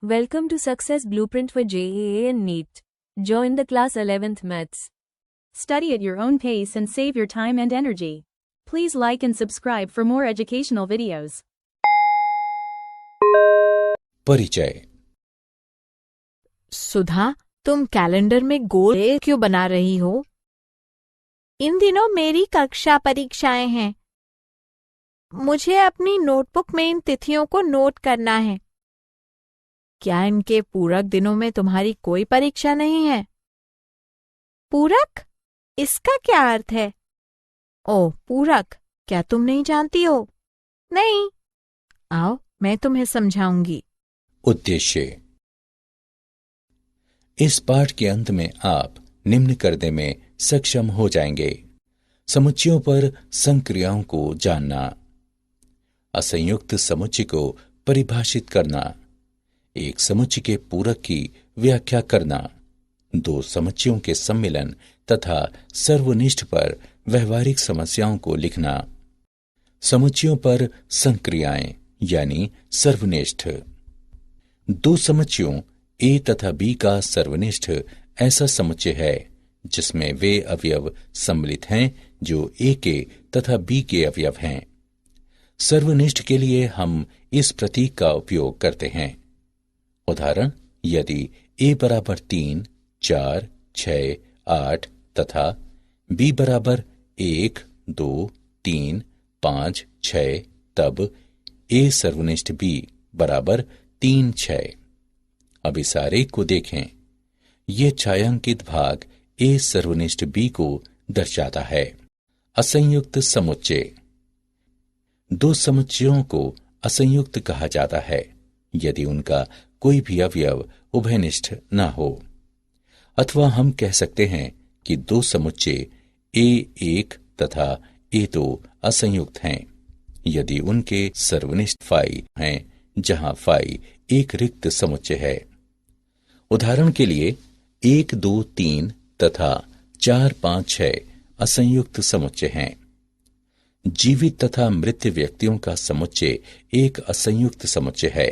Welcome to Success Blueprint for JEE and NEET. Join the class 11th Maths. Study at your own pace and save your time and energy. Please like and subscribe for more educational videos. परिचय। सुधा, तुम calendar में गोल क्यों बना रही हो? इन दिनों मेरी कक्षा परीक्षाएं हैं। मुझे अपनी नोटबुक में इन तिथियों को नोट करना है। क्या इनके पूरक दिनों में तुम्हारी कोई परीक्षा नहीं है? पूरक? इसका क्या अर्थ है? ओह, पूरक, क्या तुम नहीं जानती हो? नहीं। आओ, मैं तुम्हें समझाऊंगी। उद्देश्य। इस पाठ के अंत में आप निम्न करने में सक्षम हो जाएंगे। समुच्चयों पर संक्रियाओं को जानना, असंयुक्त समुच्चय को परिभाषित करना, एक समुच्चय के पूरक की व्याख्या करना, दो समुच्चयों के सम्मिलन तथा सर्वनिष्ठ पर व्यवहारिक समस्याओं को लिखना, समुच्चयों पर संक्रियाएं यानी सर्वनिष्ठ। दो समुच्चयों ए तथा बी का सर्वनिष्ठ ऐसा समुच्चय है जिसमें वे अवयव सम्मिलित हैं जो ए के तथा बी के अवयव हैं। सर्वनिष्ठ के लिए हम इस प्रतीक का उपयोग करते हैं। उदाहरण, यदि ए बराबर 3, 4, 6, 8 तथा बी बराबर 1, 2, 3, 5, 6, तब ए सर्वनिष्ठ बी बराबर 3, 6। अब इस आरेख को देखें। यह छायांकित भाग ए सर्वनिष्ठ बी को दर्शाता है। असंयुक्त समुच्चय। दो समुच्चयों को असंयुक्त कहा जाता है यदि उनका कोई भी अवयव उभयनिष्ठ न हो। अथवा हम कह सकते हैं कि दो समुच्चय ए1 तथा ए2 असंयुक्त हैं यदि उनके सर्वनिष्ठ फाई हैं जहां फाई एक रिक्त समुच्चय है। उदाहरण के लिए 1, 2, 3 तथा 4, 5, 6 असंयुक्त समुच्चय हैं। जीवित तथा मृत व्यक्तियों का समुच्चय एक असंयुक्त समुच्चय है।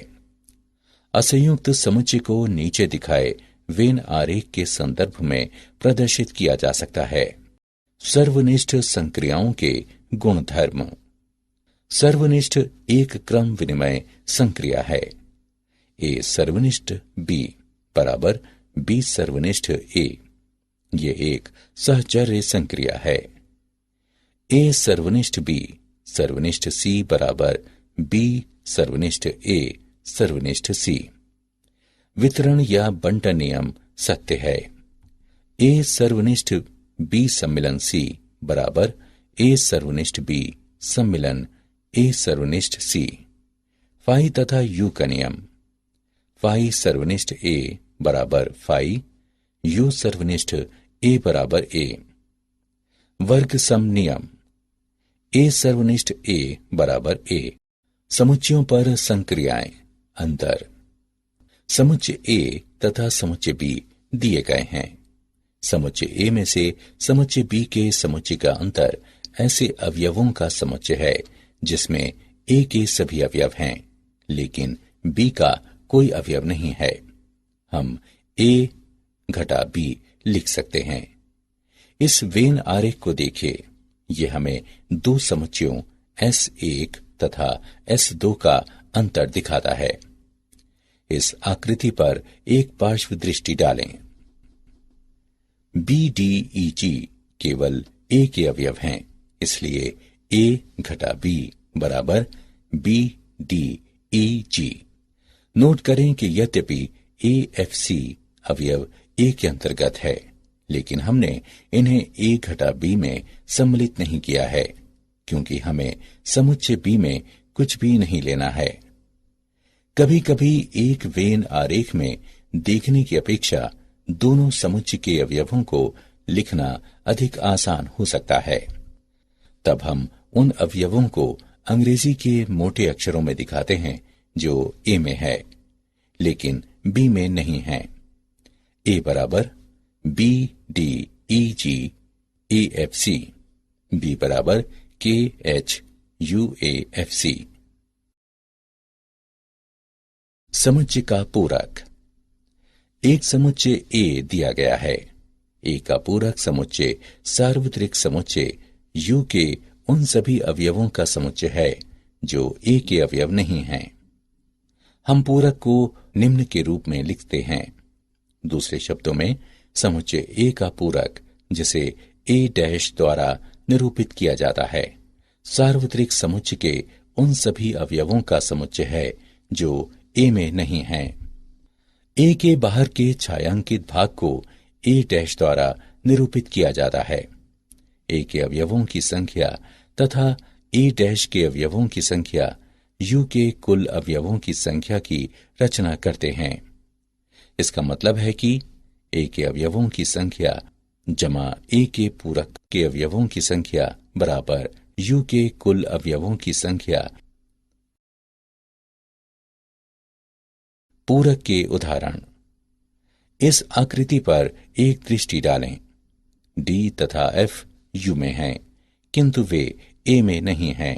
असंयुक्त समुच्चय को नीचे दिखाए वेन आरेख के संदर्भ में प्रदर्शित किया जा सकता है। सर्वनिष्ठ संक्रियाओं के गुणधर्म। सर्वनिष्ठ एक क्रम विनिमय संक्रिया है। ए सर्वनिष्ठ बी बराबर बी सर्वनिष्ठ ए, ये एक सहचर्य संक्रिया है। ए सर्वनिष्ठ बी सर्वनिष्ठ सी बराबर बी सर्वनिष्ठ ए सर्वनिष्ठ सी। वितरण या बंटन नियम सत्य है। ए सर्वनिष्ठ बी सम्मिलन सी बराबर ए सर्वनिष्ठ बी सम्मिलन ए सर्वनिष्ठ सी। फाई तथा यू का नियम। फाई सर्वनिष्ठ ए बराबर फाई, यू सर्वनिष्ठ ए बराबर ए। वर्ग सम नियम। ए सर्वनिष्ठ ए बराबर ए। समुच्चयों पर संक्रियाएं। अंतर। समुच्चय ए तथा समुच्चय बी दिए गए हैं। समुच्चय ए में से समुच्चय बी के समुच्चय का अंतर ऐसे अवयवों का समुच्चय है जिसमें ए के सभी अवयव हैं लेकिन बी का कोई अवयव नहीं है। हम ए घटा बी लिख सकते हैं। इस वेन आरेख को देखिए। यह हमें दो समुच्चयों S1 तथा S2 का अंतर दिखाता है। इस आकृति पर एक पार्श्व दृष्टि डालें। बी डी ई जी केवल ए के अवयव हैं, इसलिए ए घटा बी बराबर बी डी ई जी। नोट करें कि यद्यपि ए एफ सी अवयव ए के अंतर्गत है लेकिन हमने इन्हें ए घटा बी में सम्मिलित नहीं किया है क्योंकि हमें समुच्चय बी में कुछ भी नहीं लेना है। कभी कभी एक वेन आरेख में देखने की अपेक्षा दोनों समुच्चय के अवयवों को लिखना अधिक आसान हो सकता है। तब हम उन अवयवों को अंग्रेजी के मोटे अक्षरों में दिखाते हैं जो ए में है लेकिन बी में नहीं है। ए बराबर B D E G A F C, B बराबर K H U A F C. समुच्चय का पूरक। एक समुच्चय ए दिया गया है। ए का पूरक समुच्चय सार्वत्रिक समुच्चय यू के उन सभी अवयवों का समुच्चय है जो ए के अवयव नहीं हैं। हम पूरक को निम्न के रूप में लिखते हैं। दूसरे शब्दों में समुच्चय ए का पूरक, जिसे ए डैश द्वारा निरूपित किया जाता है, सार्वत्रिक समुच्चय के उन सभी अवयवों का समुच्चय है जो ए में नहीं हैं। ए के बाहर के छायांकित भाग को ए डैश द्वारा निरूपित किया जाता है। ए के अवयवों की संख्या तथा ए डैश के अवयवों की संख्या यू के कुल अवयवों की संख्या की रचना करते हैं। इसका मतलब है कि ए के अवयवों की संख्या जमा ए के पूरक के अवयवों की संख्या बराबर यू के कुल अवयवों की संख्या। पूरक के उदाहरण। इस आकृति पर एक दृष्टि डालें। डी तथा एफ यू में हैं, किंतु वे ए में नहीं हैं,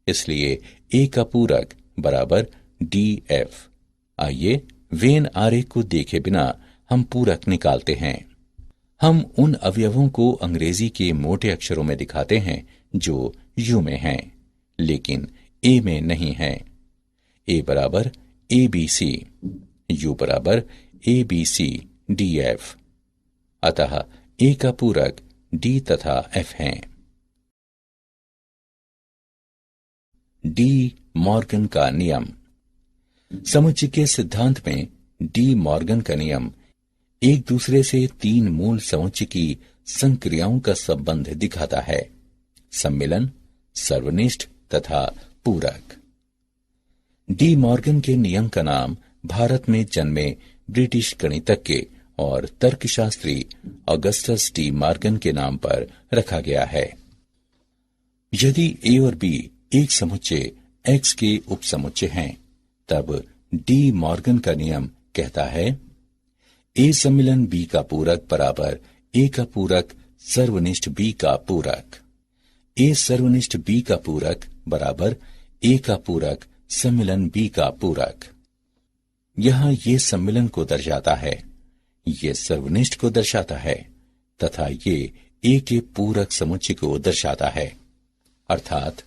इसलिए ए का पूरक बराबर डी एफ। आइए वेन आरेख को देखे बिना हम पूरक निकालते हैं। हम उन अवयवों को अंग्रेजी के मोटे अक्षरों में दिखाते हैं जो यू में हैं, लेकिन ए में नहीं हैं। ए बराबर ए बी सी, यू बराबर A B C D F. अतः ए का पूरक डी तथा एफ हैं। डी मॉर्गन का नियम। समुच्चय के सिद्धांत में डी मॉर्गन का नियम एक दूसरे से तीन मूल समुच्चय की संक्रियाओं का संबंध दिखाता है: सम्मिलन, सर्वनिष्ठ तथा पूरक। डी मॉर्गन के नियम का नाम भारत में जन्मे ब्रिटिश गणितज्ञ और तर्कशास्त्री ऑगस्टस डी मॉर्गन के नाम पर रखा गया है। यदि ए और बी एक समुच्चय एक्स के उपसमुच्चय हैं, तब डी मॉर्गन का नियम कहता है ए सम्मिलन बी का पूरक बराबर ए का पूरक सर्वनिष्ठ बी का पूरक। ए सर्वनिष्ठ बी का पूरक बराबर ए का पूरक सम्मिलन बी का पूरक। यहां ये सम्मिलन को दर्शाता है, ये सर्वनिष्ठ को दर्शाता है तथा ये ए के पूरक समुच्चय को दर्शाता है। अर्थात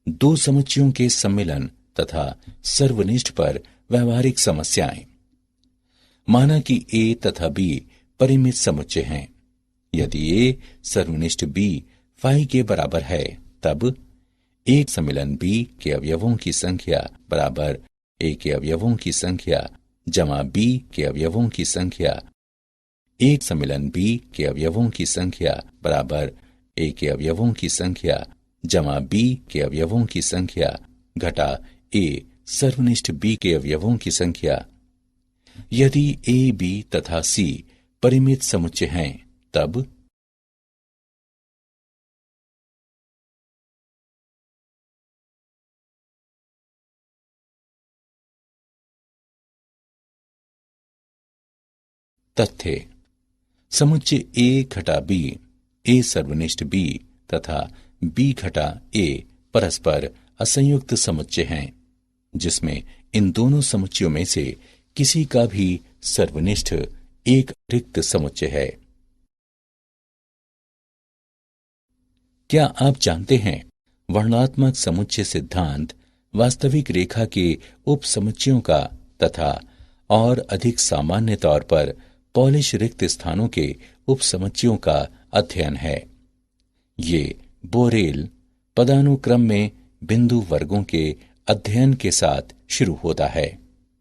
दो समुच्चयों के सम्मिलन तथा सर्वनिष्ठ पर व्यवहारिक समस्याएं। माना कि ए तथा बी परिमित समुच्चय हैं। यदि ए सर्वनिष्ठ बी फाई के बराबर है, तब एक सम्मिलन बी के अवयवों की संख्या बराबर ए के अवयवों की संख्या जमा बी के अवयवों की संख्या। एक सम्मिलन बी के अवयवों की संख्या बराबर ए के अवयवों की संख्या जमा बी के अवयवों की संख्या घटा ए सर्वनिष्ठ बी के अवयवों की संख्या। यदि ए बी तथा सी परिमित समुच्चय हैं, तब तथ्य। समुच्चय ए घटा बी, ए सर्वनिष्ठ बी तथा बी घटा ए परस्पर असंयुक्त समुच्चय हैं, जिसमें इन दोनों समुच्चयों में से किसी का भी सर्वनिष्ठ एक रिक्त समुच्चय है। क्या आप जानते हैं, वर्णनात्मक समुच्चय सिद्धांत वास्तविक रेखा के उपसमुच्चयों का तथा और अधिक सामान्य तौर पर पॉलिश रिक्त स्थानों के उपसमुच्चयों का अध्ययन है। ये बोरेल पदानुक्रम में बिंदु वर्गों के अध्ययन के साथ शुरू होता है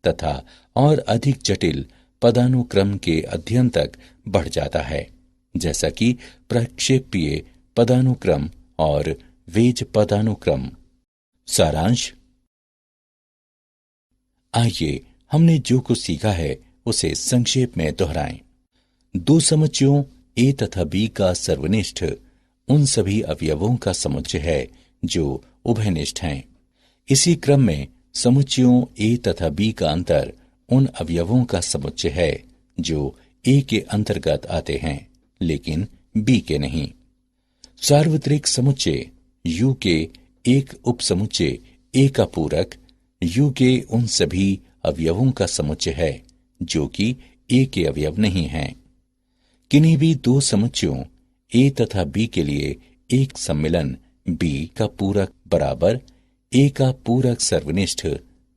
तथा और अधिक जटिल पदानुक्रम के अध्ययन तक बढ़ जाता है, जैसा कि प्रक्षेपीय पदानुक्रम और वेज पदानुक्रम। सारांश। आइए हमने जो कुछ सीखा है उसे संक्षेप में दोहराएं। दो समुच्चयों ए तथा बी का सर्वनिष्ठ उन सभी अवयवों का समुच्चय है जो उभयनिष्ठ हैं। इसी क्रम में समुच्चयों ए तथा बी का अंतर उन अवयवों का समुच्चय है जो ए के अंतर्गत आते हैं लेकिन बी के नहीं। सार्वत्रिक समुच्चय यू के एक उपसमुच्चय ए का पूरक यू के उन सभी अवयवों का समुच्चय है जो कि ए के अवयव नहीं हैं। किन्हीं भी दो समुच्चयों ए तथा बी के लिए एक सम्मिलन बी का पूरक बराबर ए का पूरक सर्वनिष्ठ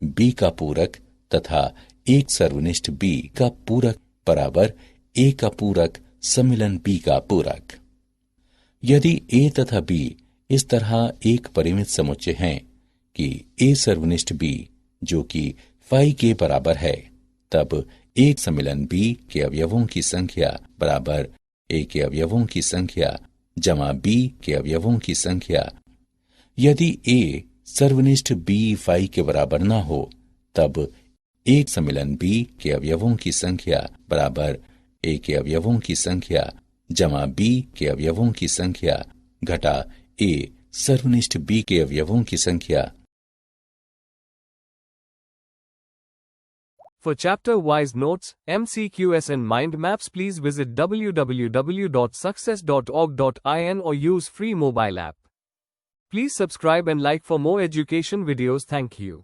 बी का पूरक तथा एक सर्वनिष्ठ बी का पूरक बराबर ए का पूरक सम्मिलन बी का पूरक। यदि ए तथा बी इस तरह एक परिमित समुच्चय हैं कि ए सर्वनिष्ठ बी जो कि फाई के बराबर है, तब एक सम्मिलन बी के अवयवों की संख्या बराबर ए के अवयवों की संख्या जमा बी के अवयवों की संख्या। यदि ए सर्वनिष्ठ बी फाई के बराबर न हो, तब एक सम्मिलन बी के अवयवों की संख्या बराबर ए के अवयवों की संख्या जमा बी के अवयवों की संख्या घटा ए सर्वनिष्ठ बी के अवयवों की संख्या। For chapter-wise notes, MCQs and mind maps, please visit www.success.org.in or use free mobile app. Please subscribe and like for more education videos. Thank you.